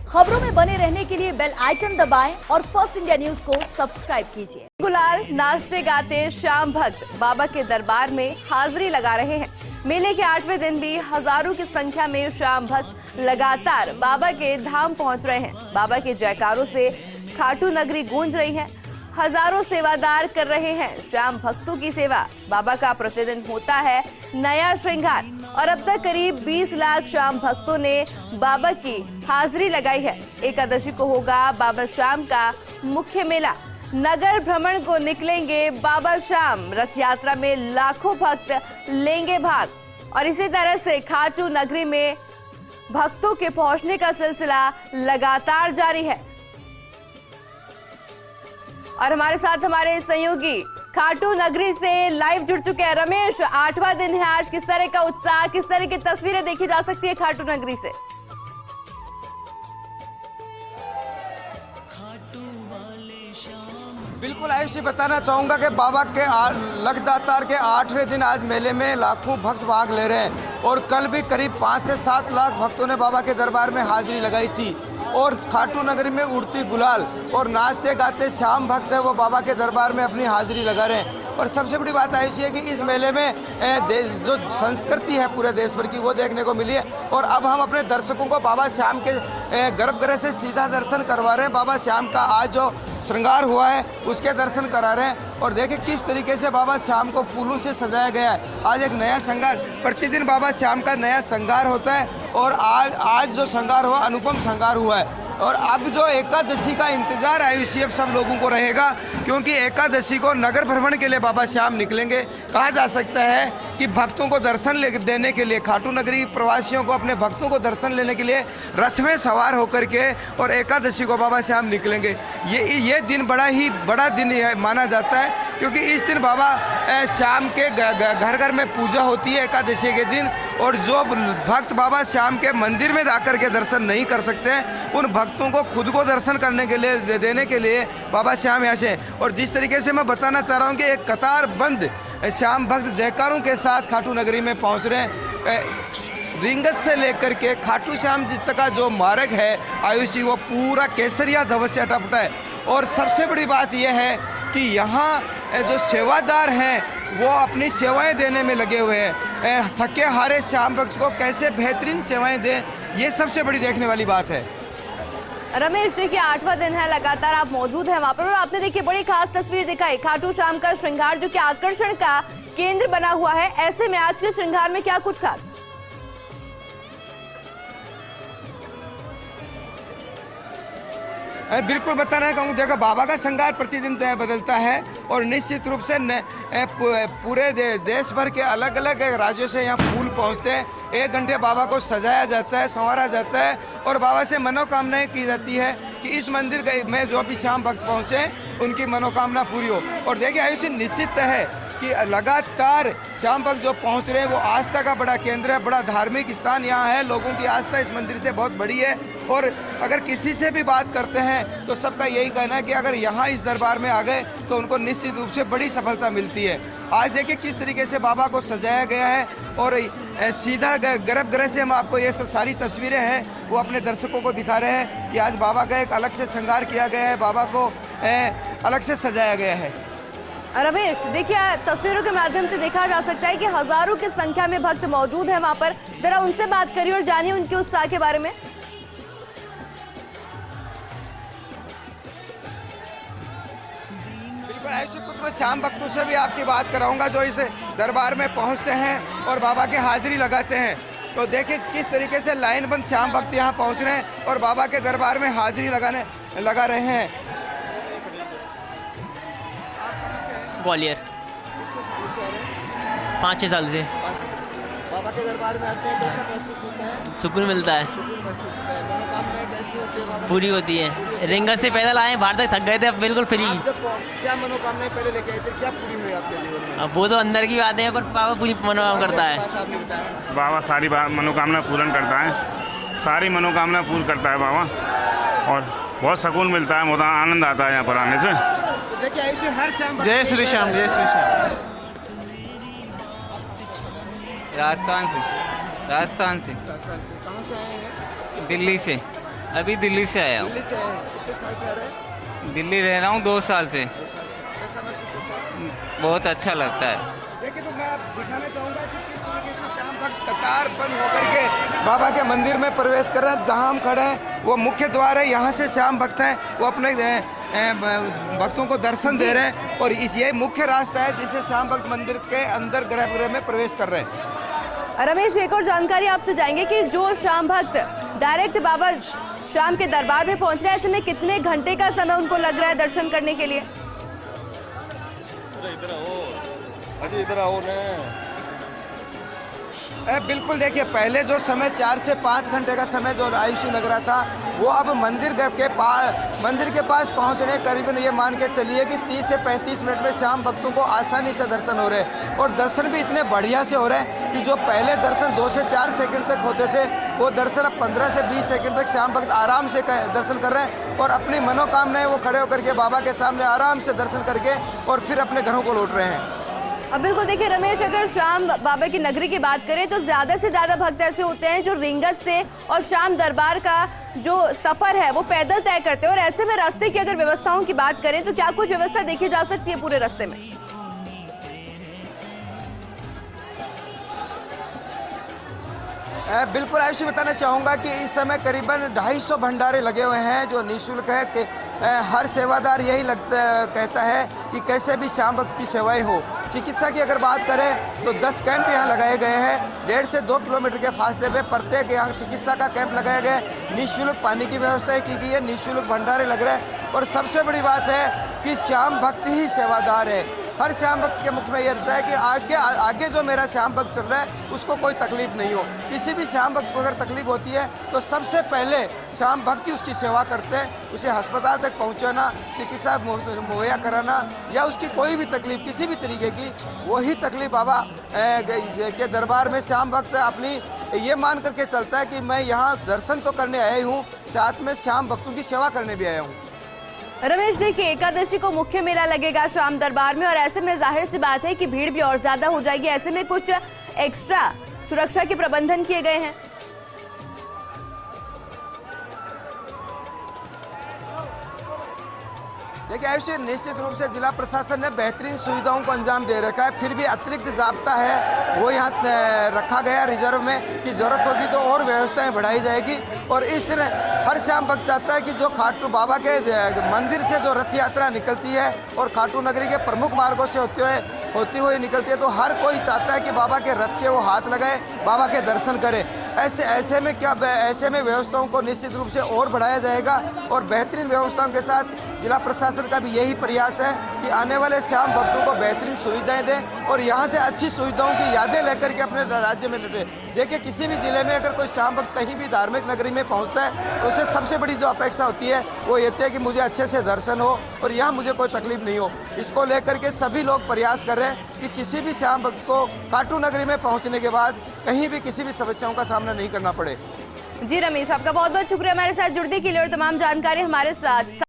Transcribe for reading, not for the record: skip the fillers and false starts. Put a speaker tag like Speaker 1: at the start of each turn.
Speaker 1: खबरों में बने रहने के लिए बेल आइकन दबाएं और फर्स्ट इंडिया न्यूज को सब्सक्राइब कीजिए।
Speaker 2: गुलाल नाचते गाते श्याम भक्त बाबा के दरबार में हाजिरी लगा रहे हैं। मेले के 8वें दिन भी हजारों की संख्या में श्याम भक्त लगातार बाबा के धाम पहुंच रहे हैं। बाबा के जयकारों से खाटू नगरी गूंज रही है। हजारों सेवादार कर रहे हैं श्याम भक्तों की सेवा। बाबा का प्रतिदिन होता है नया श्रृंगार और अब तक करीब 20 लाख श्याम भक्तों ने बाबा की हाजिरी लगाई है। एकादशी को होगा बाबा श्याम का मुख्य मेला। नगर भ्रमण को निकलेंगे बाबा श्याम। रथ यात्रा में लाखों भक्त लेंगे भाग और इसी तरह से खाटू नगरी में भक्तों के पहुंचने का सिलसिला लगातार जारी है। और हमारे साथ हमारे सहयोगी खाटू नगरी से लाइव जुड़ चुके हैं। रमेश, 8वां दिन है आज, किस तरह का उत्साह, किस तरह की तस्वीरें देखी जा सकती है खाटू नगरी से?
Speaker 3: बिल्कुल आयुषी, बताना चाहूँगा कि बाबा के लगदातार के 8वें दिन आज मेले में लाखों भक्त भाग ले रहे हैं और कल भी करीब 5 से 7 लाख भक्तों ने बाबा के दरबार में हाजिरी लगाई थी। और खाटू नगरी में उड़ती गुलाल और नाचते गाते श्याम भक्त है वो बाबा के दरबार में अपनी हाजिरी लगा रहे हैं। और सबसे बड़ी बात ऐसी है कि इस मेले में जो संस्कृति है पूरे देश भर की वो देखने को मिली है। और अब हम अपने दर्शकों को बाबा श्याम के गर्भगृह से सीधा दर्शन करवा रहे हैं। बाबा श्याम का आज जो श्रृंगार हुआ है उसके दर्शन करा रहे हैं और देखिए किस तरीके से बाबा श्याम को फूलों से सजाया गया है। आज एक नया श्रृंगार, प्रतिदिन बाबा श्याम का नया श्रृंगार होता है और आज जो श्रृंगार हुआ अनुपम श्रृंगार हुआ है। और अब जो एकादशी का इंतजार आयुषी अब सब लोगों को रहेगा, क्योंकि एकादशी को नगर भ्रमण के लिए बाबा श्याम निकलेंगे। कहा जा सकता है कि भक्तों को दर्शन देने के लिए, खाटू नगरी प्रवासियों को, अपने भक्तों को दर्शन लेने के लिए रथ में सवार होकर के और एकादशी को बाबा श्याम निकलेंगे। ये दिन बड़ा दिन माना जाता है, क्योंकि इस दिन बाबा श्याम के घर घर में पूजा होती है एकादशी के दिन। और जो भक्त बाबा श्याम के मंदिर में जाकर के दर्शन नहीं कर सकते उन भक्तों को खुद को दर्शन करने के लिए देने के लिए बाबा श्याम यहाँ से। और जिस तरीके से मैं बताना चाह रहा हूँ कि एक कतार बंद श्याम भक्त जयकारों के साथ खाटू नगरी में पहुँच रहे हैं। रिंगस से लेकर के खाटू श्याम जी तक का जो मार्ग है आयुषी वो पूरा केसरिया ध्वज से अटपटा है। और सबसे बड़ी बात यह है कि यहाँ जो सेवादार हैं वो अपनी सेवाएं देने में लगे हुए हैं। थके हारे श्याम भक्त को कैसे बेहतरीन सेवाएं दें, ये सबसे बड़ी देखने वाली बात है।
Speaker 2: रमेश, देखिए 8वां दिन है, लगातार आप मौजूद हैं वहाँ पर और आपने देखिए बड़ी खास तस्वीर दिखाई खाटू श्याम का श्रृंगार जो कि आकर्षण का केंद्र बना हुआ है। ऐसे में आज के श्रृंगार में क्या कुछ खास?
Speaker 3: बिल्कुल बताना कहूँगा, देखो बाबा का श्रृंगार प्रतिदिन बदलता है और निश्चित रूप से पूरे देश भर के अलग अलग राज्यों से यहाँ फूल पहुँचते हैं। 1 घंटे बाबा को सजाया जाता है, संवारा जाता है और बाबा से मनोकामनाएं की जाती है कि इस मंदिर में जो भी श्याम भक्त पहुँचे उनकी मनोकामना पूरी हो। और देखिए आयुषी, निश्चित है कि लगातार श्याम भक्त जो पहुंच रहे हैं वो आस्था का बड़ा केंद्र है, बड़ा धार्मिक स्थान यहाँ है। लोगों की आस्था इस मंदिर से बहुत बड़ी है और अगर किसी से भी बात करते हैं तो सबका यही कहना है कि अगर यहाँ इस दरबार में आ गए तो उनको निश्चित रूप से बड़ी सफलता मिलती है। आज देखिए किस तरीके से बाबा को सजाया गया है और सीधा गर्भगृह से हम आपको ये सारी तस्वीरें हैं वो अपने दर्शकों को दिखा रहे हैं कि आज बाबा का एक अलग से श्रृंगार किया गया है, बाबा को अलग से सजाया गया है।
Speaker 2: रमेश, देखिए तस्वीरों के माध्यम से देखा जा सकता है कि हजारों की संख्या में भक्त मौजूद हैं वहाँ पर। जरा उनसे बात करिए और जानिए उनके उत्साह के बारे में।
Speaker 3: बिल्कुल ऐसे कुछ मैं श्याम भक्तों से भी आपकी बात कराऊंगा जो इस दरबार में पहुंचते हैं और बाबा के हाजिरी लगाते हैं। तो देखिए किस तरीके से लाइन बंद श्याम भक्त यहाँ पहुँच रहे हैं और बाबा के दरबार में हाजिरी लगा रहे हैं।
Speaker 4: ग्वालियर 5-6 साल से
Speaker 3: बाबा के दरबार में आते हैं, कैसा महसूस होता है?
Speaker 4: सुकून मिलता है, पूरी होती है। रिंगस से पैदल आए, बाहर तक थक गए थे, अब बिल्कुल फ्री।
Speaker 3: क्या मनोकामनाएं पहले लेके आए थे, क्या पूरी हुई आपके जीवन में?
Speaker 4: अब वो तो अंदर की बातें हैं, पर बाबा पूरी मनोकामना करता है।
Speaker 5: बाबा सारी मनोकामना पूर्ण करता है, सारी मनोकामना पूर्ण करता है बाबा और बहुत सुकून मिलता है, बहुत आनंद आता है यहाँ पर आने से।
Speaker 3: जय श्री श्याम, जय श्री श्याम।
Speaker 6: राजस्थान से।
Speaker 3: कहाँ से आए हैं?
Speaker 6: दिल्ली से।
Speaker 4: अभी दिल्ली से आया हूँ।
Speaker 3: दिल्ली से आए हैं, कितने साल से आ रहे हैं?
Speaker 4: दिल्ली रह रहा हूँ 2 साल से।
Speaker 3: कैसा महसूस होता है?
Speaker 4: बहुत अच्छा लगता है।
Speaker 3: देखिए, तो मैं दिखाना चाहूँगा कि किस तरीके से शाम भक्त कतार बंद होकर के बाबा के मंदिर में प्रवेश कर रहे हैं। जहाँ हम खड़े हैं वो मुख्य द्वार है, यहाँ से श्याम भक्त हैं वो अपने भक्तों को दर्शन दे रहे हैं और ये मुख्य रास्ता है जिसे श्याम भक्त मंदिर के अंदर गर्भगृह में प्रवेश कर रहे हैं।
Speaker 2: रमेश, एक और जानकारी आपसे जाएंगे कि जो श्याम भक्त डायरेक्ट बाबा शाम के दरबार में पहुंच रहे हैं, ऐसे में कितने घंटे का समय उनको लग रहा है दर्शन करने के लिए?
Speaker 3: बिल्कुल, देखिए पहले जो समय 4 से 5 घंटे का समय जो आयुष्य लग रहा था वो अब मंदिर के पास पहुंचने करीबन ये मान के चलिए कि 30 से 35 मिनट में श्याम भक्तों को आसानी से दर्शन हो रहे हैं और दर्शन भी इतने बढ़िया से हो रहे हैं कि जो पहले दर्शन 2 से 4 सेकंड तक होते थे वो दर्शन अब 15 से 20 सेकंड तक श्याम भक्त आराम से दर्शन कर रहे हैं और अपनी मनोकामनाएं वो खड़े होकर के बाबा के सामने आराम से दर्शन करके और फिर अपने घरों को लौट रहे हैं।
Speaker 2: अब बिल्कुल देखिए रमेश, अगर श्याम बाबा की नगरी की बात करें तो ज्यादा से ज्यादा भक्त ऐसे होते हैं जो रिंगस से और श्याम दरबार का जो सफर है वो पैदल तय करते हैं और ऐसे में रास्ते की अगर व्यवस्थाओं की बात करें तो क्या कुछ व्यवस्था देखी जा सकती है पूरे रास्ते में?
Speaker 3: बिल्कुल, ऐसे बताना चाहूँगा कि इस समय करीबन 250 भंडारे लगे हुए हैं जो निःशुल्क है कि हर सेवादार यही कहता है कि कैसे भी श्याम भक्त की सेवाएं हो। चिकित्सा की अगर बात करें तो 10 कैंप यहाँ लगाए गए हैं। 1.5 से 2 किलोमीटर के फासले पे प्रत्येक यहाँ चिकित्सा का कैंप लगाया गया है। निःशुल्क पानी की व्यवस्था की गई है, निःशुल्क भंडारे लग रहे हैं और सबसे बड़ी बात है कि श्याम भक्त ही सेवादार है। हर श्याम भक्त के मुख में यह रहता है कि आगे जो मेरा श्याम भक्त चल रहा है उसको कोई तकलीफ नहीं हो। किसी भी श्याम भक्त को अगर तकलीफ होती है तो सबसे पहले श्याम भक्त ही उसकी सेवा करते हैं, उसे अस्पताल तक पहुंचाना, चिकित्सा मुहैया कराना या उसकी कोई भी तकलीफ किसी भी तरीके की, वही तकलीफ बाबा के दरबार में श्याम भक्त अपनी ये मान करके चलता है कि मैं यहाँ दर्शन तो करने आया हूँ, साथ में श्याम भक्तों की सेवा करने भी आया हूँ।
Speaker 2: रमेश, देखिए एकादशी को मुख्य मेला लगेगा श्याम दरबार में और ऐसे में जाहिर सी बात है कि भीड़ भी और ज्यादा हो जाएगी। ऐसे में कुछ एक्स्ट्रा सुरक्षा के प्रबंधन किए गए हैं।
Speaker 3: देखिए, ऐसे निश्चित रूप से जिला प्रशासन ने बेहतरीन सुविधाओं को अंजाम दे रखा है, फिर भी अतिरिक्त जाब्ता है वो यहाँ रखा गया रिजर्व में कि जरूरत होगी तो और व्यवस्थाएं बढ़ाई जाएगी। और इस तरह हर श्याम भक्त चाहता है कि जो खाटू बाबा के मंदिर से जो रथ यात्रा निकलती है और खाटू नगरी के प्रमुख मार्गों से होती हुई निकलती है तो हर कोई चाहता है कि बाबा के रथ के वो हाथ लगाए, बाबा के दर्शन करे। ऐसे में व्यवस्थाओं को निश्चित रूप से और बढ़ाया जाएगा और बेहतरीन व्यवस्थाओं के साथ जिला प्रशासन का भी यही प्रयास है कि आने वाले श्याम भक्तों को बेहतरीन सुविधाएं दें और यहाँ से अच्छी सुविधाओं की यादें लेकर के अपने राज्य में लौटे। देखिए, किसी भी जिले में अगर कोई श्याम भक्त कहीं भी धार्मिक नगरी में पहुँचता है तो उसे सबसे बड़ी जो अपेक्षा होती है वो ये है कि मुझे अच्छे से दर्शन हो और यहाँ मुझे कोई तकलीफ नहीं हो। इसको लेकर के सभी लोग प्रयास कर रहे हैं कि किसी भी श्याम भक्त को खाटू नगरी में पहुँचने के बाद कहीं भी किसी भी समस्याओं का सामना नहीं करना पड़े।
Speaker 2: जी रमेश, आपका बहुत बहुत शुक्रिया हमारे साथ जुड़ने के लिए और तमाम जानकारी हमारे साथ